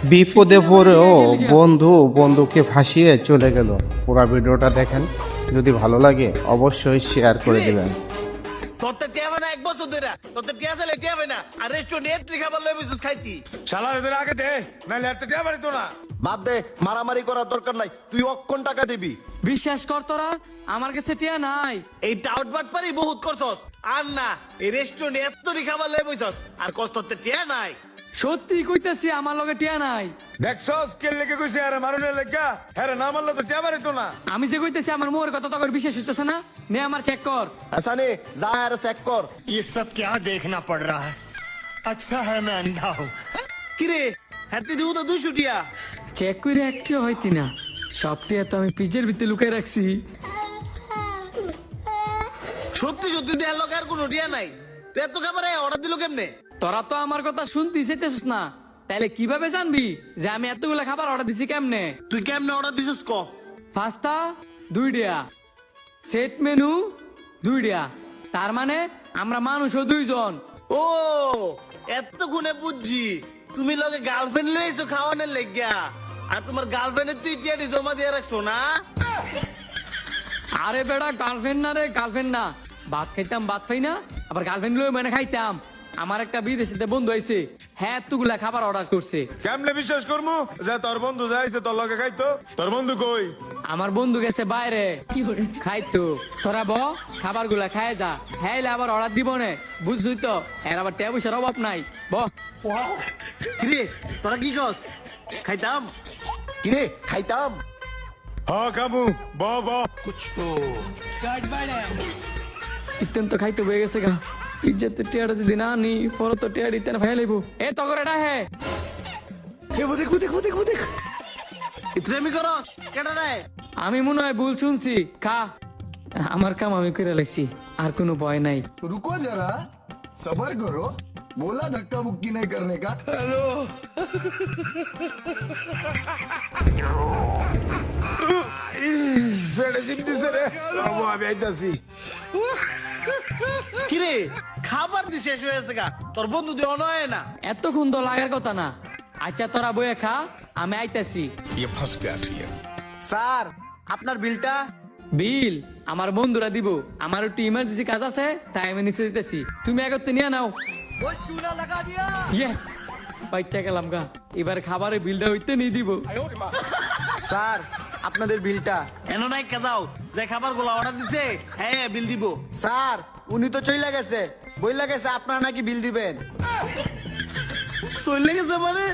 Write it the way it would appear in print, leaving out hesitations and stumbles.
বিপদে পড়েও বন্ধু বন্ধুকে ভাসিয়ে চলে গেল। পুরো ভিডিওটা দেখেন, যদি ভালো লাগে অবশ্যই শেয়ার করে দিবেন। তোরতে টিয়াবে না এক বছর ধরে তোরতে টিয়া চাইলে টিয়াবে না আর রেস্টুরেন্ট খাবার লই বিশুস খাইতি শালা এদের আগে দে নাইলে একটা টিয়া বাড়ি তো না। বাদ দে, মারামারি করার দরকার নাই। তুই অক্ষণ টাকা দিবি। বিশ্বাস কর তোরা আমার কাছে টিয়া নাই। এই টাউট বাট পারি বহুত করছস আর না এই রেস্টুরেন্ট এতটি খাবার লই বইছস আর কষ্ট তোরতে টিয়া নাই। সত্যি কইতাছি আমার লগে টিয়া নাই। দেখছস কে লেগে কইছে আরে মারুনের লেগা আরে না মারলে তো টিয়া বাড়ি তো না। আমি যে কইতাছি আমার মোর কথা তো করে বিশ্বাস হইতাছে না। নে আমার চেক কর। ऐसा नहीं, जा यार चेक कर। ये सब क्या देखना पड़ रहा है। अच्छा है मैं अंधा हूँ। কিরে হাতি দিউ তো 200 টিয়া চেক কইরে একটিও হইতি না। সব টিয়া তো আমি পিজের ভিতরে লুকাই রাখছি। সত্যি সত্যি দেয়ার লোক আর কোনো টিয়া নাই। তুই এত খাবার অর্ডার দিল কেমনে? তোরা তো আমার কথা শুনতেই চাইতেছিস না, তাইলে কিভাবে জানবি যে আমি এতগুলা খাবার অর্ডার দিছি কেমনে? তুই কেমনে অর্ডার দিছিস ক? পাস্তা 2 ডিয়া, সেট মেনু 2 ডিয়া, তার মানে আমরা মানুষও 2 জন। ও এত গুনে বুঝছি তুমি লগে গার্লফ্রেন্ড লইছো খাওয়ানোর লাগিয়া আর তোমার গার্লফ্রেন্ডের তুই টিয়াটি জমা দিয়ে রাখছো না? আরে বেড়া গার্লফ্রেন্ড না রে, গার্লফ্রেন্ড না। ভাত খাইতাম ভাত খাই না, আবার গার্লফ্রেন্ড লই মানে খাইতাম। আমার একটা বিদেশিতে বন্ধু আইছে, হ্যাঁ এতগুলা খাবার অর্ডার করছে। কেমনে বিশ্বাস করমু যে তোর বন্ধু যাইছে তোর লগে খাইতো? তোর বন্ধু কই? আমার বন্ধু গেছে বাইরে খাইতো। তোরা ব খাবার গুলা খায় যা, হ্যাঁ আবার অর্ডার দিব না, বুঝছই তো। এর আবার টাকা পয়সার অভাব নাই। ব কিরে তোরা কি কস খাইতাম? কিরে খাইতাম? হ কামু ব ব ইতেন তো খাইতে বয়ে গেছে গা। ইজ্জতের টিয়াটা যদি না নি পরে তো টিয়া দিতে না ভাই লাইব। এ তো করে এটা হে প্রেমী করস কেটা রে? আমি মনে হয় ভুল শুনছি। খা, আমার কাম আমি করে লাইছি, আর কোনো ভয় নাই। रुको जरा सबर करो, बोला धक्का मुक्की नहीं करने का। ফেড়ে জিম দিছে রে। বাবু আমি আইতাছি। কিরে খাবার দি শেষ হয়েছে গা, তোর বন্ধু দিয়ে অনয় না। এতক্ষণ তো লাগার কথা না। আচ্ছা তোরা বয়ে খা, আমি আইতাছি। স্যার আপনার বিলটা। বিল আমার বন্ধুরা দিব, আমার একটু ইমার্জেন্সি কাজ আছে তাই আমি নিচে দিতেছি। তুমি আগে তো নিয়ে নাও। ইয়েস, বাচ্চা গেলাম গা। এবার খাবারের বিলটা হইতে নিয়ে দিব। স্যার আপনাদের বিলটা। এনো নাই যাও যে খাবার গুলো অর্ডার দিছে হ্যাঁ বিল দিব। স্যার উনি তো চইলা গেছে, বইলা গেছে আপনারা নাকি বিল দিবেন। চলে গেছে মানে